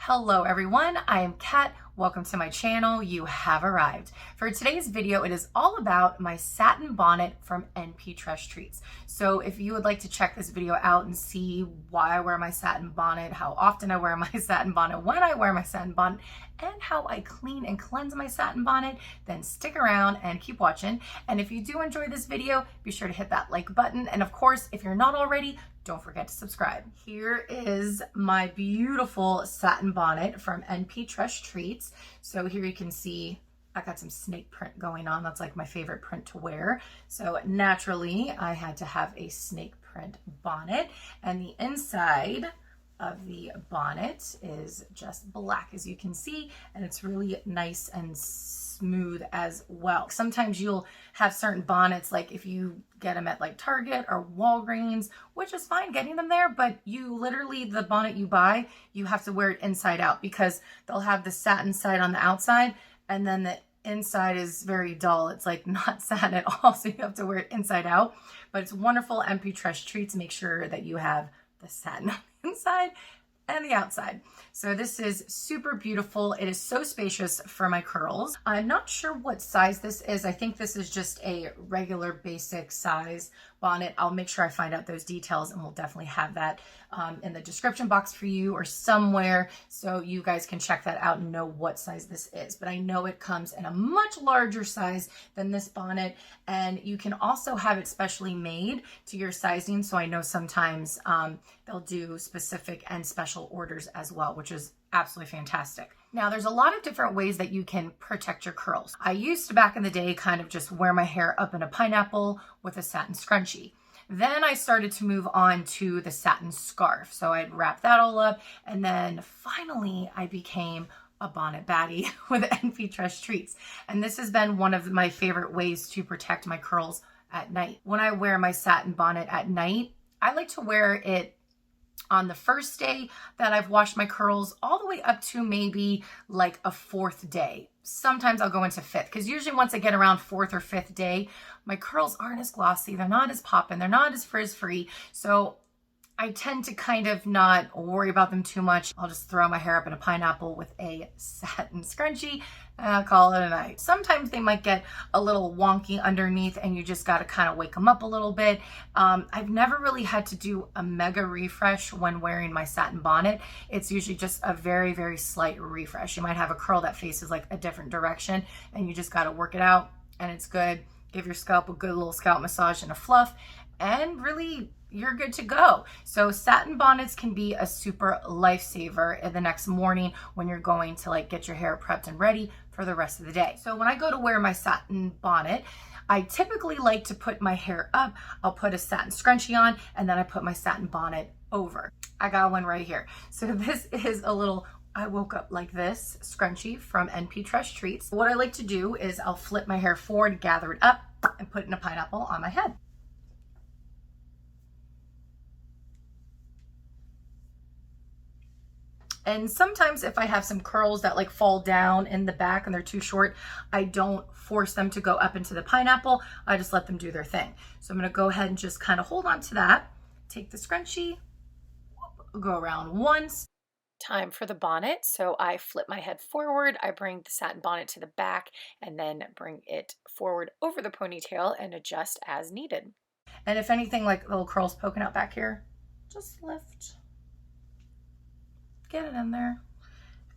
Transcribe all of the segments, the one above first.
Hello everyone, I am Kat. Welcome to my channel. You have arrived. For today's video, it is all about my satin bonnet from NP Treats. So if you would like to check this video out and see why I wear my satin bonnet, how often I wear my satin bonnet, when I wear my satin bonnet, and how I clean and cleanse my satin bonnet, then stick around and keep watching. And if you do enjoy this video, be sure to hit that like button. And of course, if you're not already, don't forget to subscribe. Here is my beautiful satin bonnet from NP Treats. So here you can see I got some snake print going on. That's like my favorite print to wear. So naturally I had to have a snake print bonnet, and the inside of the bonnet is just black, as you can see, and it's really nice and smooth as well. Sometimes you'll have certain bonnets, like if you get them at like Target or Walgreens, which is fine getting them there, but you literally, the bonnet you buy, you have to wear it inside out because they'll have the satin side on the outside and then the inside is very dull. It's like not satin at all, so you have to wear it inside out. But it's wonderful. NP Treats. Make sure that you have the satin on the inside and the outside. So this is super beautiful. It is so spacious for my curls. I'm not sure what size this is. I think this is just a regular basic size bonnet. I'll make sure I find out those details, and we'll definitely have that in the description box for you or somewhere, so you guys can check that out and know what size this is. But I know it comes in a much larger size than this bonnet, and you can also have it specially made to your sizing. So I know sometimes they'll do specific and special orders as well, which is absolutely fantastic. Now, there's a lot of different ways that you can protect your curls. I used to, back in the day, kind of just wear my hair up in a pineapple with a satin scrunchie. Then I started to move on to the satin scarf. So I'd wrap that all up, and then finally I became a Bonnet Baddie with NP Treats. And this has been one of my favorite ways to protect my curls at night. When I wear my satin bonnet at night, I like to wear it on the first day that I've washed my curls all the way up to maybe like a fourth day. Sometimes I'll go into fifth, because usually once I get around fourth or fifth day, my curls aren't as glossy, they're not as poppin', they're not as frizz-free. So I tend to kind of not worry about them too much. I'll just throw my hair up in a pineapple with a satin scrunchie and I'll call it a night. Sometimes they might get a little wonky underneath and you just got to kind of wake them up a little bit. I've never really had to do a mega refresh when wearing my satin bonnet. It's usually just a very, very slight refresh. You might have a curl that faces like a different direction and you just got to work it out, and it's good. Give your scalp a good little scalp massage and a fluff, and really you're good to go. So satin bonnets can be a super lifesaver in the next morning when you're going to like get your hair prepped and ready for the rest of the day. So when I go to wear my satin bonnet, I typically like to put my hair up. I'll put a satin scrunchie on, and then I put my satin bonnet over. I got one right here. So this is a little I woke up like this scrunchie from NP Treats. What I like to do is I'll flip my hair forward, gather it up, and put it in a pineapple on my head. And sometimes if I have some curls that like fall down in the back and they're too short, I don't force them to go up into the pineapple. I just let them do their thing. So I'm gonna go ahead and just kind of hold on to that. Take the scrunchie, go around once. Time for the bonnet. So I flip my head forward, I bring the satin bonnet to the back, and then bring it forward over the ponytail and adjust as needed. And if anything, like little curls poking out back here, just lift. Get it in there,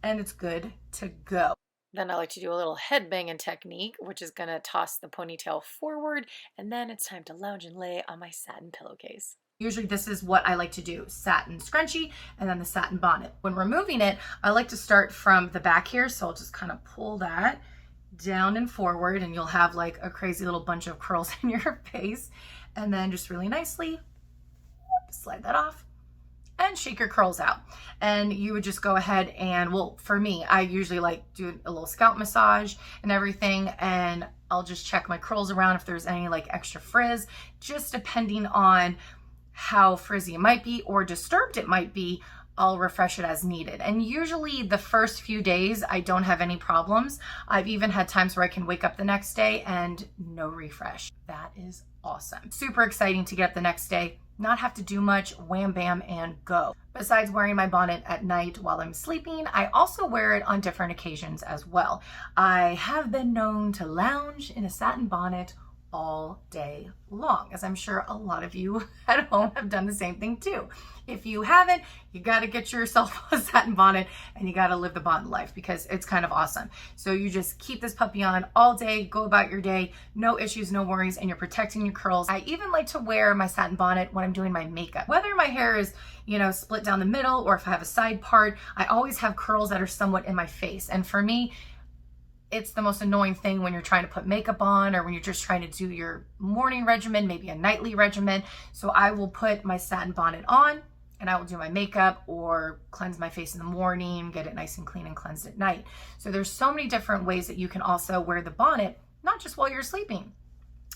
and it's good to go. Then I like to do a little head banging technique, which is gonna toss the ponytail forward, and then it's time to lounge and lay on my satin pillowcase. Usually this is what I like to do: satin scrunchie and then the satin bonnet. When removing it, I like to start from the back here, so I'll just kind of pull that down and forward, and you'll have like a crazy little bunch of curls in your face, and then just really nicely slide that off and shake your curls out. And you would just go ahead and, well, for me, I usually like do a little scalp massage and everything, and I'll just check my curls around if there's any like extra frizz, just depending on how frizzy it might be or disturbed it might be. I'll refresh it as needed. And usually the first few days, I don't have any problems. I've even had times where I can wake up the next day and no refresh. That is awesome. Super exciting to get up the next day, not have to do much, wham bam and go. Besides wearing my bonnet at night while I'm sleeping, I also wear it on different occasions as well. I have been known to lounge in a satin bonnet all day long, as I'm sure a lot of you at home have done the same thing too. If you haven't, you got to get yourself a satin bonnet and you got to live the bonnet life because it's kind of awesome. So you just keep this puppy on all day, go about your day, no issues, no worries, and you're protecting your curls. I even like to wear my satin bonnet when I'm doing my makeup. Whether my hair is, you know, split down the middle or if I have a side part, I always have curls that are somewhat in my face. And for me, it's the most annoying thing when you're trying to put makeup on or when you're just trying to do your morning regimen, maybe a nightly regimen. So I will put my satin bonnet on and I will do my makeup or cleanse my face in the morning, get it nice and clean and cleansed at night. So there's so many different ways that you can also wear the bonnet, not just while you're sleeping.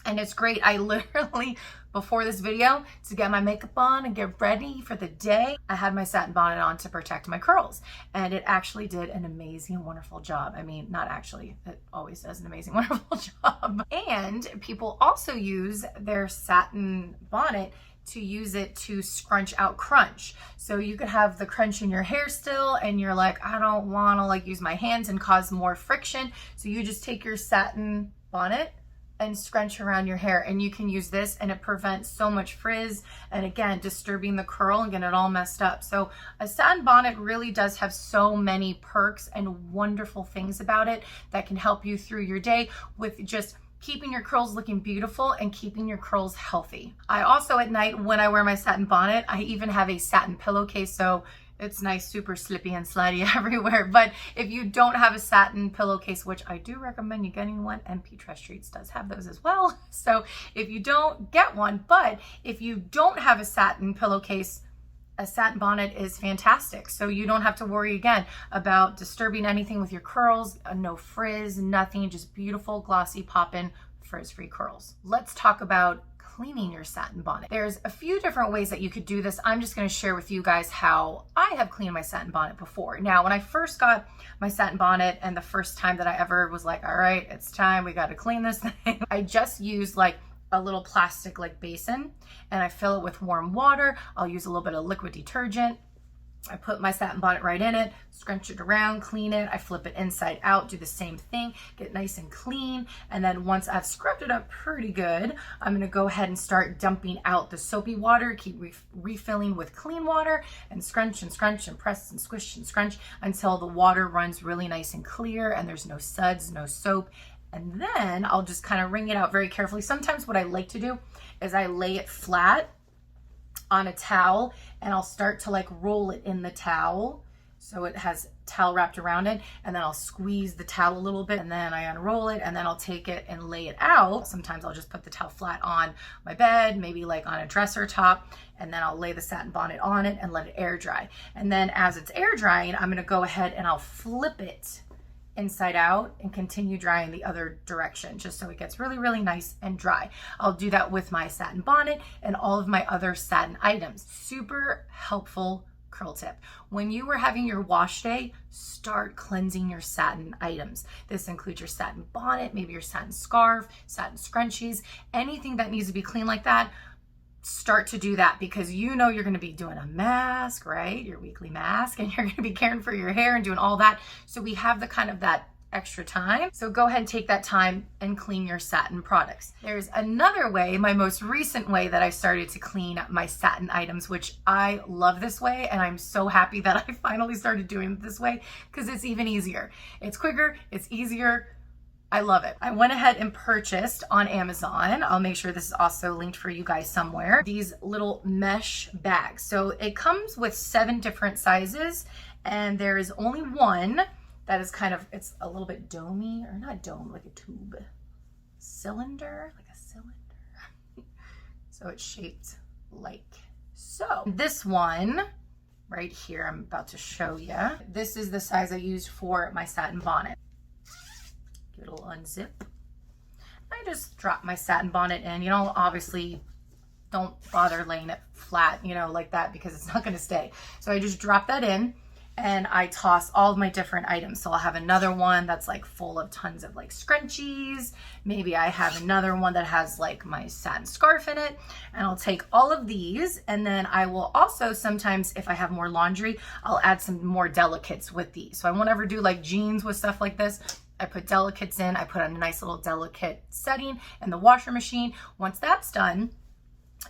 And it's great. I literally, before this video, to get my makeup on and get ready for the day, I had my satin bonnet on to protect my curls. And it actually did an amazing, wonderful job. I mean, not actually, it always does an amazing, wonderful job. And people also use their satin bonnet to use it to scrunch out crunch. So you could have the crunch in your hair still and you're like, I don't want to like use my hands and cause more friction. So you just take your satin bonnet and scrunch around your hair, and you can use this and it prevents so much frizz and again disturbing the curl and getting it all messed up. So a satin bonnet really does have so many perks and wonderful things about it that can help you through your day with just keeping your curls looking beautiful and keeping your curls healthy. I also at night when I wear my satin bonnet, I even have a satin pillowcase, so it's nice, super slippy and slidey everywhere. But if you don't have a satin pillowcase, which I do recommend you getting one, NP Tress Treats does have those as well. So if you don't, get one. But if you don't have a satin pillowcase, a satin bonnet is fantastic. So you don't have to worry again about disturbing anything with your curls, no frizz, nothing, just beautiful, glossy, poppin', frizz-free curls. Let's talk about cleaning your satin bonnet. There's a few different ways that you could do this. I'm just going to share with you guys how I have cleaned my satin bonnet before. Now, when I first got my satin bonnet and the first time that I ever was like, all right, it's time, we got to clean this thing, I just used like a little plastic like basin and I fill it with warm water. I'll use a little bit of liquid detergent. I put my satin bonnet right in it, scrunch it around, clean it. I flip it inside out, do the same thing, get nice and clean. And then once I've scrubbed it up pretty good, I'm gonna go ahead and start dumping out the soapy water, keep refilling with clean water and scrunch and press and squish and scrunch until the water runs really nice and clear and there's no suds, no soap. And then I'll just kind of wring it out very carefully. Sometimes what I like to do is I lay it flat on a towel and I'll start to like roll it in the towel so it has towel wrapped around it, and then I'll squeeze the towel a little bit and then I unroll it and then I'll take it and lay it out. Sometimes I'll just put the towel flat on my bed, maybe like on a dresser top, and then I'll lay the satin bonnet on it and let it air dry. And then as it's air drying, I'm gonna go ahead and I'll flip it inside out and continue drying the other direction just so it gets really, really nice and dry. I'll do that with my satin bonnet and all of my other satin items. Super helpful curl tip. When you are having your wash day, start cleansing your satin items. This includes your satin bonnet, maybe your satin scarf, satin scrunchies, anything that needs to be clean like that. Start to do that because you know you're going to be doing a mask, right? Your weekly mask, and you're going to be caring for your hair and doing all that. So we have the kind of that extra time. So go ahead and take that time and clean your satin products. There's another way, my most recent way that I started to clean my satin items, which I love this way. And I'm so happy that I finally started doing it this way because it's even easier. It's quicker, it's easier. I love it. I went ahead and purchased on Amazon. I'll make sure this is also linked for you guys somewhere. These little mesh bags. So it comes with 7 different sizes and there is only one that is kind of, it's a little bit domey, or not dome, like a tube. Cylinder, like a cylinder. So it's shaped like so. This one right here, I'm about to show you. This is the size I used for my satin bonnet. Give it a little unzip. I just drop my satin bonnet in. You don't obviously don't bother laying it flat, you know, like that, because it's not going to stay. So I just drop that in and I toss all of my different items. So I'll have another one that's like full of tons of like scrunchies. Maybe I have another one that has like my satin scarf in it, and I'll take all of these. And then I will also sometimes, if I have more laundry, I'll add some more delicates with these. So I won't ever do like jeans with stuff like this. I put delicates in, I put a nice little delicate setting in the washer machine. Once that's done,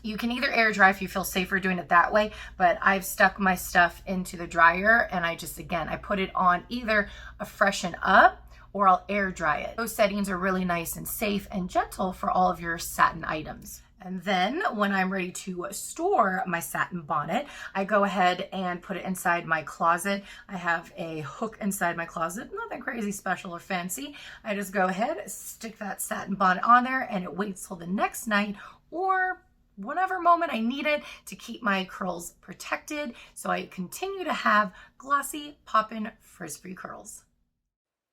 you can either air dry if you feel safer doing it that way, but I've stuck my stuff into the dryer and I just, again, I put it on either a freshen up or I'll air dry it. Those settings are really nice and safe and gentle for all of your satin items. And then when I'm ready to store my satin bonnet, I go ahead and put it inside my closet. I have a hook inside my closet, nothing crazy special or fancy. I just go ahead, stick that satin bonnet on there, and it waits till the next night or whatever moment I need it to keep my curls protected, so I continue to have glossy, poppin', frizz-free curls.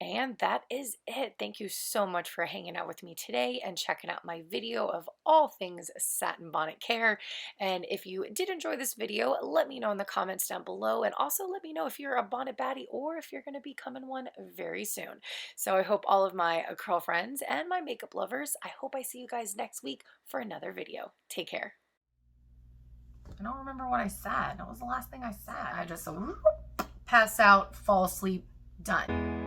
And that is it. Thank you so much for hanging out with me today and checking out my video of all things satin bonnet care. And if you did enjoy this video, let me know in the comments down below, and also let me know if you're a bonnet baddie or if you're going to becoming one very soon. So I hope all of my curl friends and my makeup lovers, I hope I see you guys next week for another video. Take care. I don't remember what I said. What was the last thing I said? I just pass out, fall asleep, done.